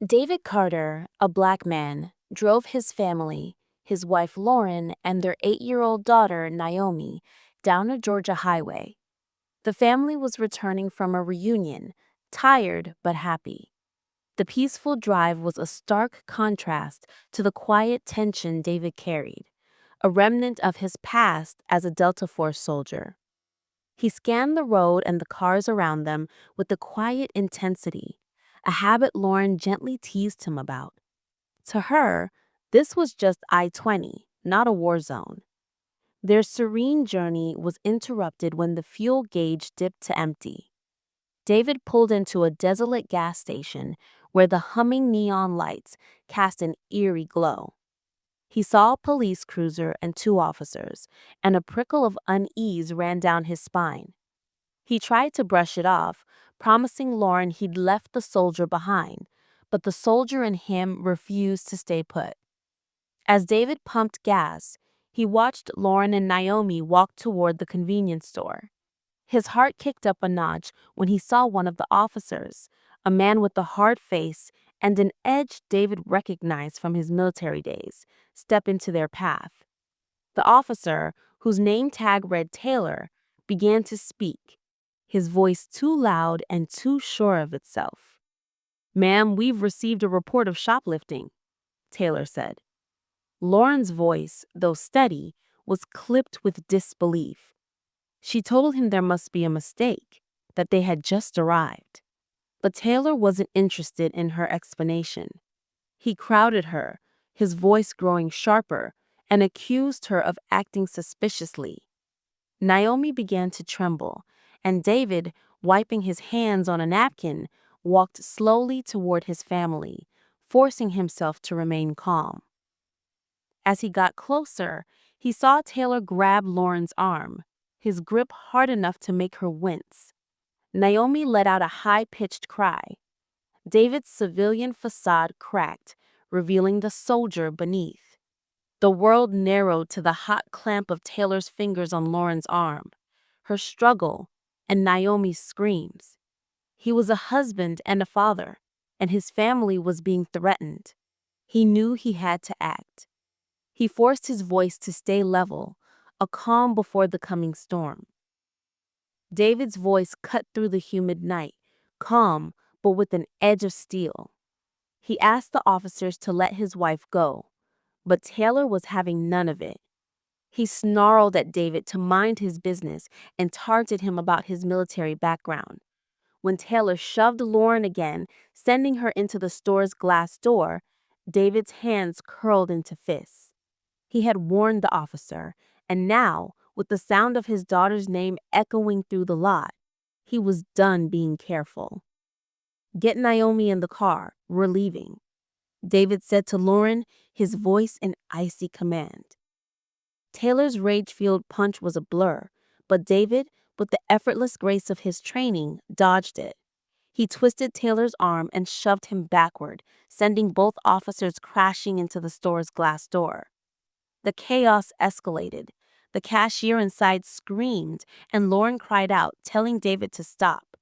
David Carter, a black man, drove his family, his wife Lauren, and their 8-year-old daughter Naomi, down a Georgia highway. The family was returning from a reunion, tired but happy. The peaceful drive was a stark contrast to the quiet tension David carried, a remnant of his past as a Delta Force soldier. He scanned the road and the cars around them with a quiet intensity, a habit Lauren gently teased him about. To her, this was just I-20, not a war zone. Their serene journey was interrupted when the fuel gauge dipped to empty. David pulled into a desolate gas station where the humming neon lights cast an eerie glow. He saw a police cruiser and 2 officers, and a prickle of unease ran down his spine. He tried to brush it off, promising Lauren he'd left the soldier behind, but the soldier in him refused to stay put. As David pumped gas, he watched Lauren and Naomi walk toward the convenience store. His heart kicked up a notch when he saw one of the officers, a man with a hard face and an edge David recognized from his military days, step into their path. The officer, whose name tag read Taylor, began to speak, his voice too loud and too sure of itself. "Ma'am, we've received a report of shoplifting," Taylor said. Lauren's voice, though steady, was clipped with disbelief. She told him there must be a mistake, that they had just arrived. But Taylor wasn't interested in her explanation. He crowded her, his voice growing sharper, and accused her of acting suspiciously. Naomi began to tremble, and David, wiping his hands on a napkin, walked slowly toward his family, forcing himself to remain calm. As he got closer, he saw Taylor grab Lauren's arm, his grip hard enough to make her wince. Naomi let out a high-pitched cry. David's civilian facade cracked, revealing the soldier beneath. The world narrowed to the hot clamp of Taylor's fingers on Lauren's arm, her struggle, and Naomi's screams. He was a husband and a father, and his family was being threatened. He knew he had to act. He forced his voice to stay level, a calm before the coming storm. David's voice cut through the humid night, calm but with an edge of steel. He asked the officers to let his wife go, but Taylor was having none of it. He snarled at David to mind his business and taunted him about his military background. When Taylor shoved Lauren again, sending her into the store's glass door, David's hands curled into fists. He had warned the officer, and now, with the sound of his daughter's name echoing through the lot, he was done being careful. "Get Naomi in the car. We're leaving," David said to Lauren, his voice in icy command. Taylor's rage-fueled punch was a blur, but David, with the effortless grace of his training, dodged it. He twisted Taylor's arm and shoved him backward, sending both officers crashing into the store's glass door. The chaos escalated. The cashier inside screamed, and Lauren cried out, telling David to stop.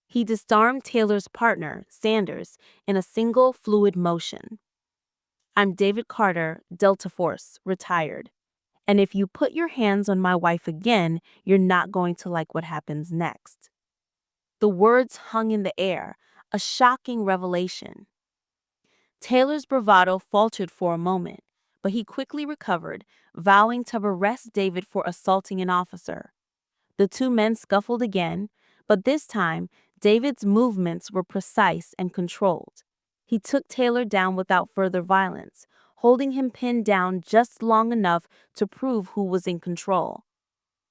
He disarmed Taylor's partner, Sanders, in a single fluid motion. "I'm David Carter, Delta Force, retired. And if you put your hands on my wife again, you're not going to like what happens next." The words hung in the air, a shocking revelation. Taylor's bravado faltered for a moment, but he quickly recovered, vowing to arrest David for assaulting an officer. The two men scuffled again, but this time, David's movements were precise and controlled. He took Taylor down without further violence, holding him pinned down just long enough to prove who was in control.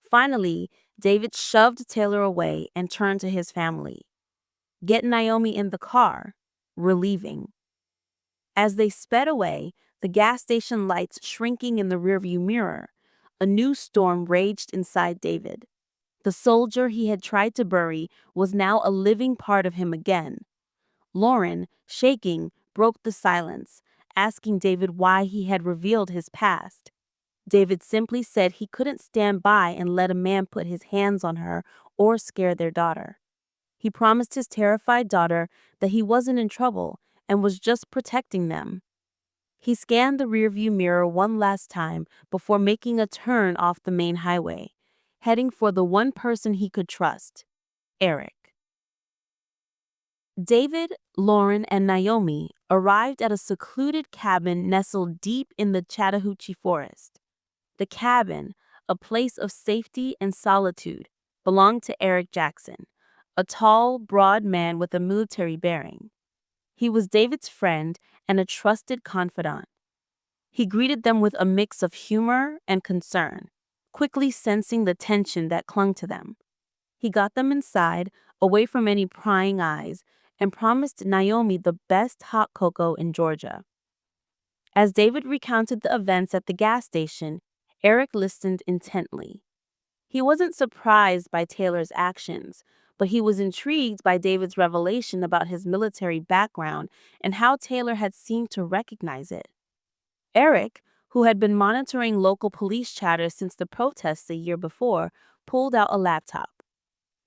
Finally, David shoved Taylor away and turned to his family. "Get Naomi in the car. We're leaving." As they sped away, the gas station lights shrinking in the rearview mirror, a new storm raged inside David. The soldier he had tried to bury was now a living part of him again. Lauren, shaking, broke the silence, asking David why he had revealed his past. David simply said he couldn't stand by and let a man put his hands on her or scare their daughter. He promised his terrified daughter that he wasn't in trouble and was just protecting them. He scanned the rearview mirror one last time before making a turn off the main highway, heading for the one person he could trust, Eric. David, Lauren, and Naomi arrived at a secluded cabin nestled deep in the Chattahoochee Forest. The cabin, a place of safety and solitude, belonged to Eric Jackson, a tall, broad man with a military bearing. He was David's friend and a trusted confidant. He greeted them with a mix of humor and concern, quickly sensing the tension that clung to them. He got them inside, away from any prying eyes, and promised Naomi the best hot cocoa in Georgia. As David recounted the events at the gas station, Eric listened intently. He wasn't surprised by Taylor's actions, but he was intrigued by David's revelation about his military background and how Taylor had seemed to recognize it. Eric, who had been monitoring local police chatter since the protests a year before, pulled out a laptop.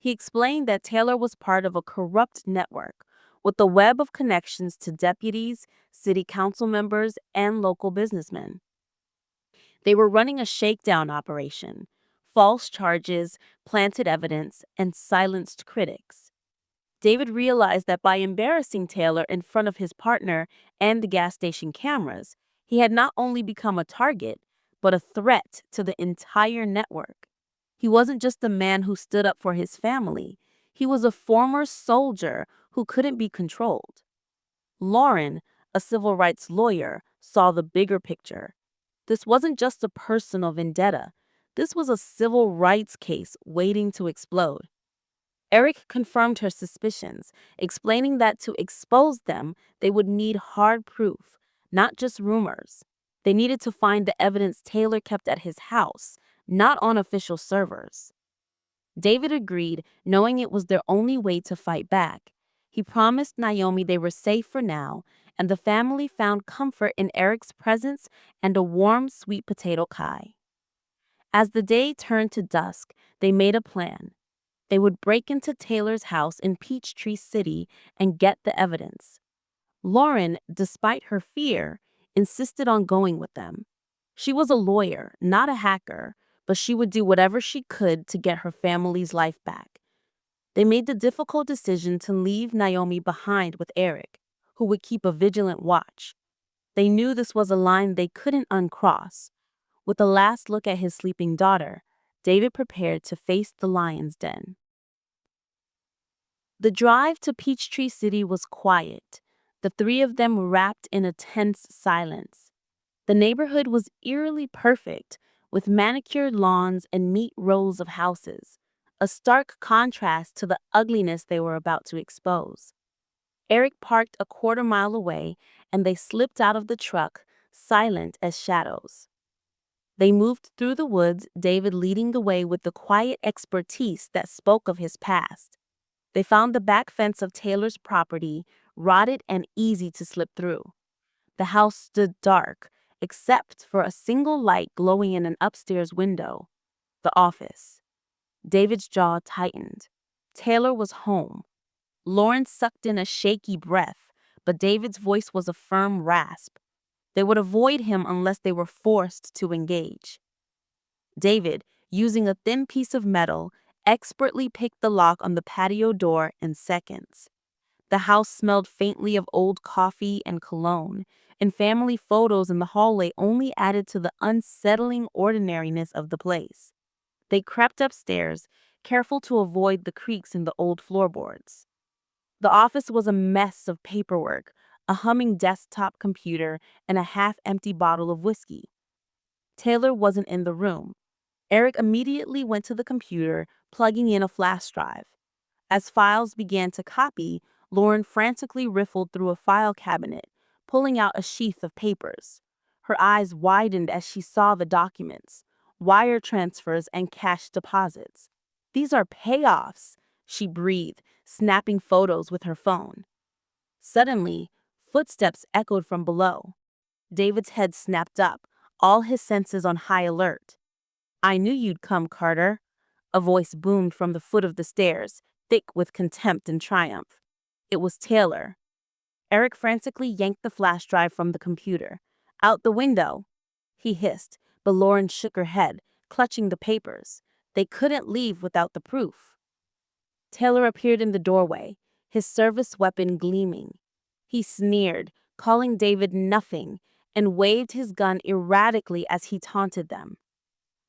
He explained that Taylor was part of a corrupt network with a web of connections to deputies, city council members, and local businessmen. They were running a shakedown operation, false charges, planted evidence, and silenced critics. David realized that by embarrassing Taylor in front of his partner and the gas station cameras, he had not only become a target, but a threat to the entire network. He wasn't just a man who stood up for his family. He was a former soldier who couldn't be controlled. Lauren, a civil rights lawyer, saw the bigger picture. This wasn't just a personal vendetta. This was a civil rights case waiting to explode. Eric confirmed her suspicions, explaining that to expose them, they would need hard proof, not just rumors. They needed to find the evidence Taylor kept at his house, not on official servers. David agreed, knowing it was their only way to fight back. He promised Naomi they were safe for now, and the family found comfort in Eric's presence and a warm sweet potato pie. As the day turned to dusk, they made a plan. They would break into Taylor's house in Peachtree City and get the evidence. Lauren, despite her fear, insisted on going with them. She was a lawyer, not a hacker, but she would do whatever she could to get her family's life back. They made the difficult decision to leave Naomi behind with Eric, who would keep a vigilant watch. They knew this was a line they couldn't uncross. With a last look at his sleeping daughter, David prepared to face the lion's den. The drive to Peachtree City was quiet, the three of them wrapped in a tense silence. The neighborhood was eerily perfect, with manicured lawns and neat rows of houses, a stark contrast to the ugliness they were about to expose. Eric parked a quarter-mile away, and they slipped out of the truck, silent as shadows. They moved through the woods, David leading the way with the quiet expertise that spoke of his past. They found the back fence of Taylor's property, rotted and easy to slip through. The house stood dark, except for a single light glowing in an upstairs window. The office. David's jaw tightened. Taylor was home. Lauren sucked in a shaky breath, but David's voice was a firm rasp. They would avoid him unless they were forced to engage. David, using a thin piece of metal, expertly picked the lock on the patio door in seconds. The house smelled faintly of old coffee and cologne, and family photos in the hallway only added to the unsettling ordinariness of the place. They crept upstairs, careful to avoid the creaks in the old floorboards. The office was a mess of paperwork, a humming desktop computer, and a half-empty bottle of whiskey. Taylor wasn't in the room. Eric immediately went to the computer, plugging in a flash drive. As files began to copy, Lauren frantically riffled through a file cabinet, pulling out a sheath of papers. Her eyes widened as she saw the documents, wire transfers and cash deposits. "These are payoffs," she breathed, snapping photos with her phone. Suddenly, footsteps echoed from below. David's head snapped up, all his senses on high alert. "I knew you'd come, Carter." A voice boomed from the foot of the stairs, thick with contempt and triumph. It was Taylor. Eric frantically yanked the flash drive from the computer. Out the window, he hissed, but Lauren shook her head, clutching the papers. They couldn't leave without the proof. Taylor appeared in the doorway, his service weapon gleaming. He sneered, calling David nothing, and waved his gun erratically as he taunted them.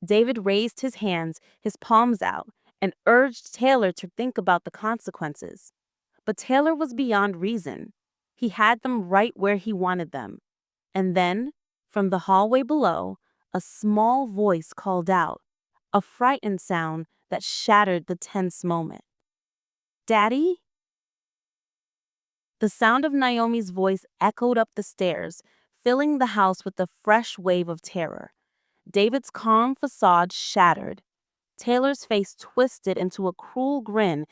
David raised his hands, his palms out, and urged Taylor to think about the consequences. But Taylor was beyond reason. He had them right where he wanted them. And then, from the hallway below, a small voice called out, a frightened sound that shattered the tense moment. "Daddy?" The sound of Naomi's voice echoed up the stairs, filling the house with a fresh wave of terror. David's calm facade shattered. Taylor's face twisted into a cruel grin